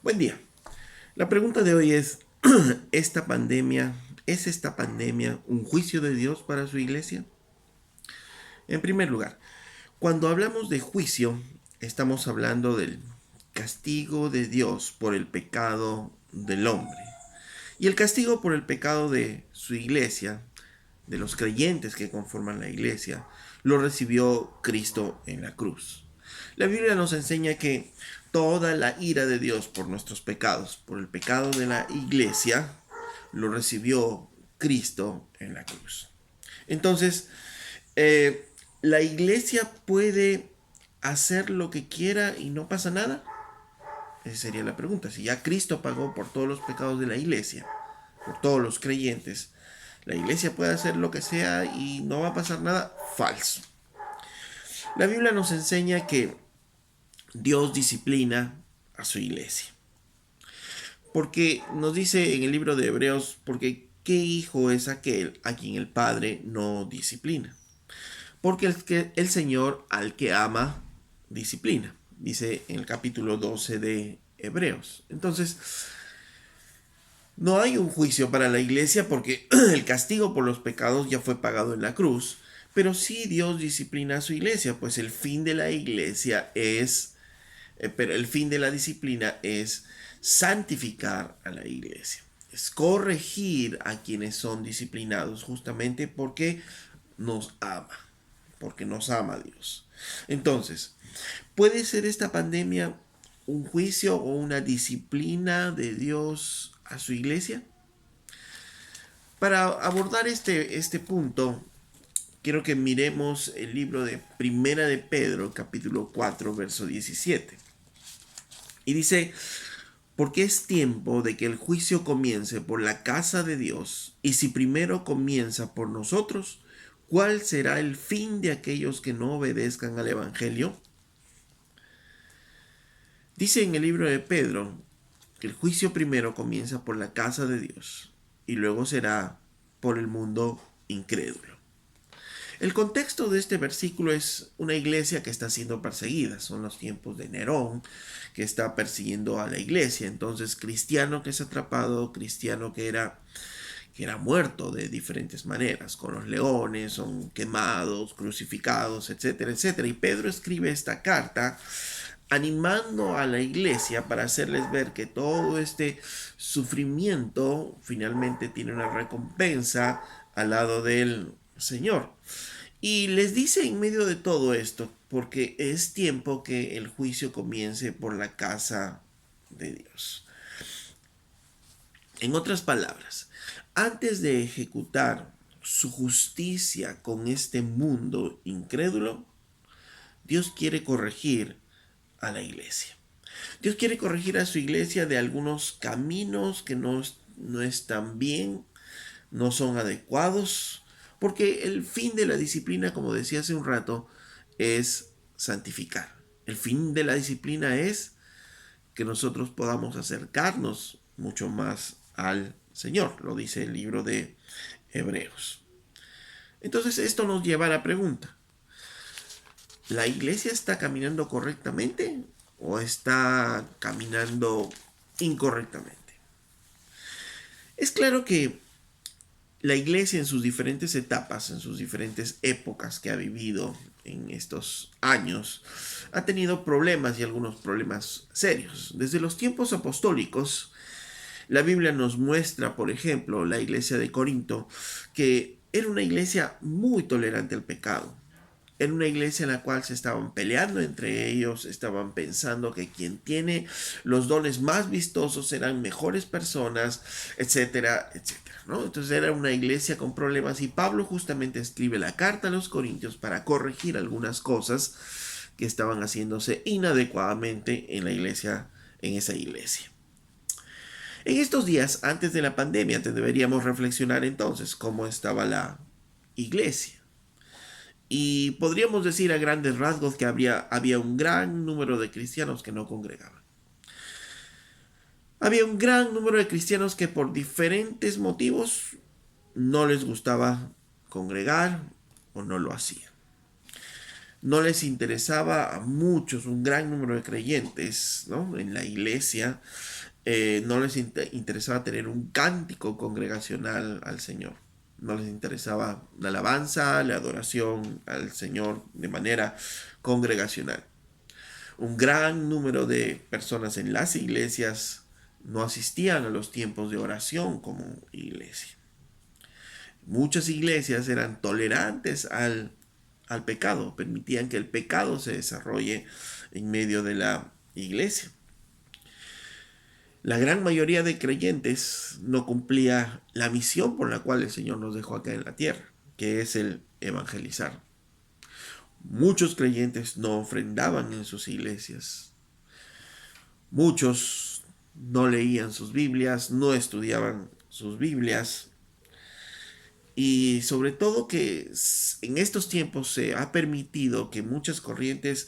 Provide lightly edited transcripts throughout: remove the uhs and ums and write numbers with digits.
Buen día. La pregunta de hoy es, ¿es esta pandemia un juicio de Dios para su iglesia? En primer lugar, cuando hablamos de juicio, estamos hablando del castigo de Dios por el pecado del hombre. Y el castigo por el pecado de su iglesia, de los creyentes que conforman la iglesia, lo recibió Cristo en la cruz. La Biblia nos enseña que toda la ira de Dios por nuestros pecados, por el pecado de la iglesia, lo recibió Cristo en la cruz. Entonces, ¿la iglesia puede hacer lo que quiera y no pasa nada? Esa sería la pregunta. Si ya Cristo pagó por todos los pecados de la iglesia, por todos los creyentes, la iglesia puede hacer lo que sea y no va a pasar nada. Falso. La Biblia nos enseña que Dios disciplina a su iglesia. Porque nos dice en el libro de Hebreos, porque ¿qué hijo es aquel a quien el Padre no disciplina? Porque el Señor al que ama, disciplina. Dice en el capítulo 12 de Hebreos. Entonces, no hay un juicio para la iglesia porque el castigo por los pecados ya fue pagado en la cruz. Pero sí Dios disciplina a su iglesia, pues el fin de la iglesia es pero el fin de la disciplina es santificar a la iglesia. Es corregir a quienes son disciplinados justamente porque nos ama. Porque nos ama Dios. Entonces, ¿puede ser esta pandemia un juicio o una disciplina de Dios a su iglesia? Para abordar este punto, quiero que miremos el libro de Primera de Pedro, capítulo 4, verso 17. Y dice, porque es tiempo de que el juicio comience por la casa de Dios, y si primero comienza por nosotros, ¿cuál será el fin de aquellos que no obedezcan al Evangelio? Dice en el libro de Pedro que el juicio primero comienza por la casa de Dios, y luego será por el mundo incrédulo. El contexto de este versículo es una iglesia que está siendo perseguida. Son los tiempos de Nerón, que está persiguiendo a la iglesia. Entonces, cristiano que es atrapado, cristiano que era muerto de diferentes maneras, con los leones, son quemados, crucificados, etcétera, etcétera. Y Pedro escribe esta carta animando a la iglesia para hacerles ver que todo este sufrimiento finalmente tiene una recompensa al lado del Señor. Y les dice en medio de todo esto, porque es tiempo que el juicio comience por la casa de Dios. En otras palabras, antes de ejecutar su justicia con este mundo incrédulo, Dios quiere corregir a la iglesia. Dios quiere corregir a su iglesia de algunos caminos que no están bien, no son adecuados, porque el fin de la disciplina, como decía hace un rato, es santificar. El fin de la disciplina es que nosotros podamos acercarnos mucho más al Señor, lo dice el libro de Hebreos. Entonces esto nos lleva a la pregunta, ¿la iglesia está caminando correctamente o está caminando incorrectamente? Es claro que la iglesia en sus diferentes etapas, en sus diferentes épocas que ha vivido en estos años, ha tenido problemas y algunos problemas serios. Desde los tiempos apostólicos, la Biblia nos muestra, por ejemplo, la iglesia de Corinto, que era una iglesia muy tolerante al pecado. Era una iglesia en la cual se estaban peleando entre ellos, estaban pensando que quien tiene los dones más vistosos serán mejores personas, etcétera, etcétera, ¿no? Entonces era una iglesia con problemas y Pablo justamente escribe la carta a los Corintios para corregir algunas cosas que estaban haciéndose inadecuadamente en la iglesia, en esa iglesia. En estos días, antes de la pandemia, deberíamos reflexionar entonces cómo estaba la iglesia. Y podríamos decir a grandes rasgos que había un gran número de cristianos que no congregaban. Había un gran número de cristianos que por diferentes motivos no les gustaba congregar o no lo hacían. no les interesaba a muchos, un gran número de creyentes, ¿no?, en la iglesia, no les interesaba tener un cántico congregacional al Señor. No les interesaba la alabanza, la adoración al Señor de manera congregacional. Un gran número de personas en las iglesias no asistían a los tiempos de oración como iglesia. Muchas iglesias eran tolerantes al pecado, permitían que el pecado se desarrolle en medio de la iglesia. La gran mayoría de creyentes no cumplía la misión por la cual el Señor nos dejó acá en la tierra, que es el evangelizar. Muchos creyentes no ofrendaban en sus iglesias. Muchos no leían sus Biblias, no estudiaban sus Biblias. Y sobre todo que en estos tiempos se ha permitido que muchas corrientes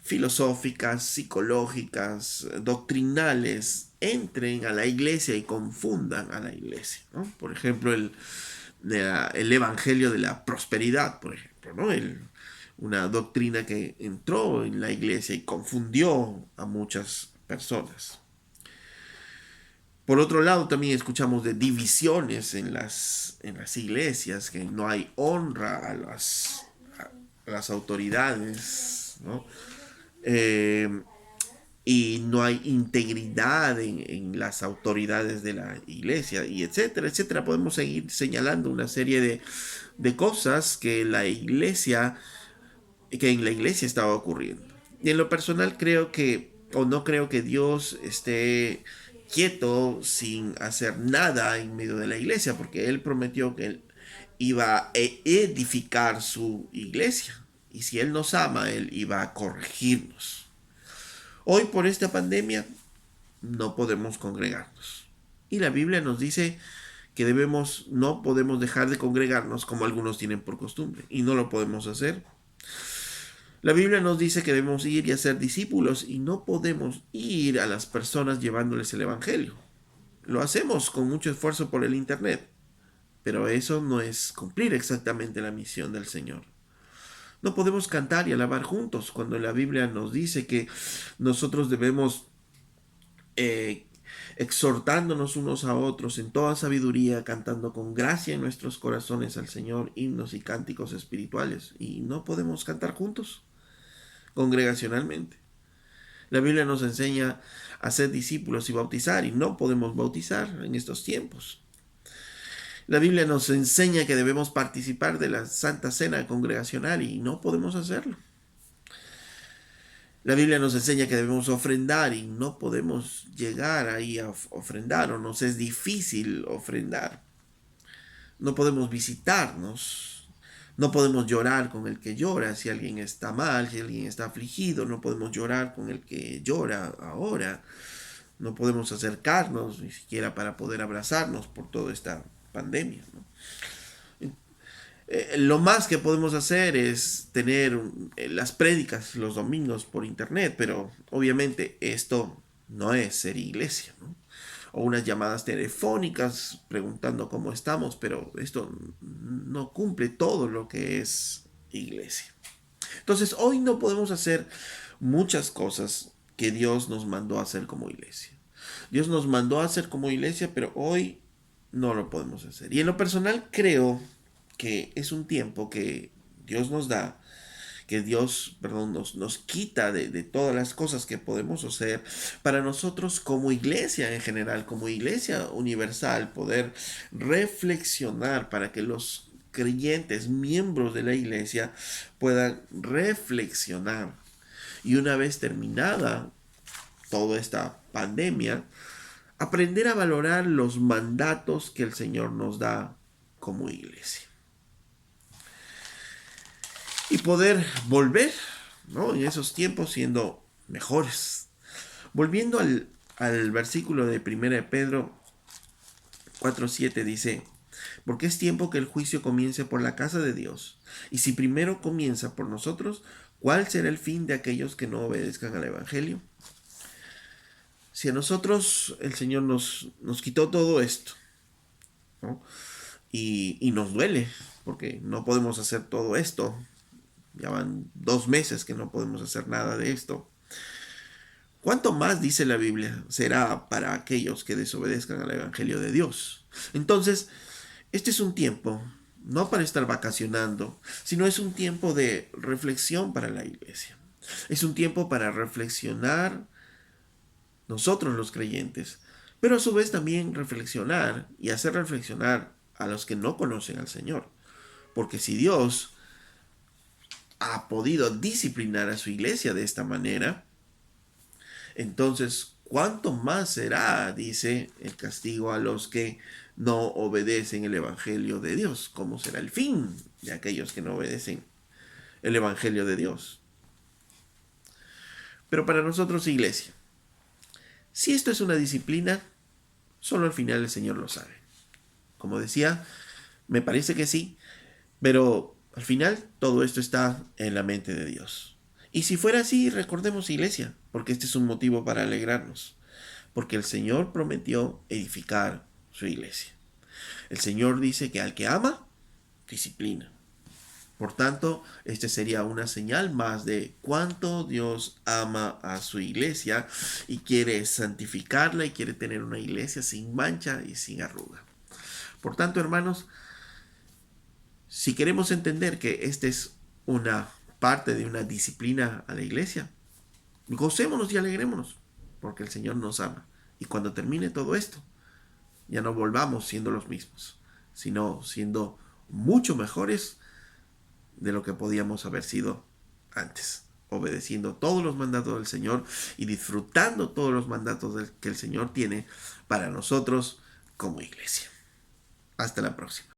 filosóficas, psicológicas, doctrinales entren a la iglesia y confundan a la iglesia, ¿no? Por ejemplo, el evangelio de la prosperidad, por ejemplo, ¿no? Una doctrina que entró en la iglesia y confundió a muchas personas. Por otro lado, también escuchamos de divisiones en las iglesias, que no hay honra a las autoridades, ¿no? Y no hay integridad en las autoridades de la iglesia, y etcétera, etcétera. Podemos seguir señalando una serie de cosas que en la iglesia estaba ocurriendo. Y en lo personal no creo que Dios esté quieto sin hacer nada en medio de la iglesia, porque Él prometió que Él iba a edificar su iglesia. Y si Él nos ama, Él iba a corregirnos. Hoy por esta pandemia no podemos congregarnos. Y la Biblia nos dice que no podemos dejar de congregarnos como algunos tienen por costumbre. Y no lo podemos hacer. La Biblia nos dice que debemos ir y hacer discípulos y no podemos ir a las personas llevándoles el evangelio. Lo hacemos con mucho esfuerzo por el internet, pero eso no es cumplir exactamente la misión del Señor. No podemos cantar y alabar juntos cuando la Biblia nos dice que nosotros debemos exhortándonos unos a otros en toda sabiduría, cantando con gracia en nuestros corazones al Señor himnos y cánticos espirituales. Y no podemos cantar juntos congregacionalmente. La Biblia nos enseña a ser discípulos y bautizar, y no podemos bautizar en estos tiempos. La Biblia nos enseña que debemos participar de la Santa Cena congregacional y no podemos hacerlo. La Biblia nos enseña que debemos ofrendar y no podemos llegar ahí a ofrendar, o nos es difícil ofrendar. No podemos visitarnos, no podemos llorar con el que llora si alguien está mal, si alguien está afligido, no podemos llorar con el que llora ahora. No podemos acercarnos ni siquiera para poder abrazarnos por toda esta pandemia, ¿no? Lo más que podemos hacer es tener las prédicas los domingos por internet, pero obviamente esto no es ser iglesia, ¿no? O unas llamadas telefónicas preguntando cómo estamos, pero esto no cumple todo lo que es iglesia. Entonces hoy no podemos hacer muchas cosas que Dios nos mandó a hacer como iglesia. Dios nos mandó a hacer como iglesia, pero hoy no lo podemos hacer. Y en lo personal creo que es un tiempo que Dios nos da, que Dios, nos quita de todas las cosas que podemos hacer para nosotros como iglesia en general, como iglesia universal, poder reflexionar para que los creyentes, miembros de la iglesia, puedan reflexionar. Y una vez terminada toda esta pandemia, aprender a valorar los mandatos que el Señor nos da como iglesia. Y poder volver, ¿no?, en esos tiempos siendo mejores. Volviendo al versículo de 1 Pedro 4:7 dice: porque es tiempo que el juicio comience por la casa de Dios. Y si primero comienza por nosotros, ¿cuál será el fin de aquellos que no obedezcan al Evangelio? Si a nosotros el Señor nos quitó todo esto, ¿no?, y nos duele, porque no podemos hacer todo esto, Ya van 2 meses que no podemos hacer nada de esto. ¿Cuánto más, dice la Biblia, será para aquellos que desobedezcan al Evangelio de Dios? Entonces, este es un tiempo, no para estar vacacionando, sino es un tiempo de reflexión para la iglesia. Es un tiempo para reflexionar nosotros los creyentes, pero a su vez también reflexionar y hacer reflexionar a los que no conocen al Señor. Porque si Dios ha podido disciplinar a su iglesia de esta manera, entonces, ¿cuánto más será, dice, el castigo a los que no obedecen el Evangelio de Dios? ¿Cómo será el fin de aquellos que no obedecen el Evangelio de Dios? Pero para nosotros, iglesia, si esto es una disciplina, solo al final el Señor lo sabe. Como decía, me parece que sí, pero al final todo esto está en la mente de Dios. Y si fuera así, recordemos, iglesia, porque este es un motivo para alegrarnos, porque el Señor prometió edificar su iglesia. El Señor dice que al que ama, disciplina. Por tanto, este sería una señal más de cuánto Dios ama a su iglesia y quiere santificarla y quiere tener una iglesia sin mancha y sin arruga. Por tanto, hermanos, si queremos entender que esta es una parte de una disciplina a la iglesia, gocémonos y alegrémonos, porque el Señor nos ama. Y cuando termine todo esto, ya no volvamos siendo los mismos, sino siendo mucho mejores de lo que podíamos haber sido antes, obedeciendo todos los mandatos del Señor y disfrutando todos los mandatos que el Señor tiene para nosotros como iglesia. Hasta la próxima.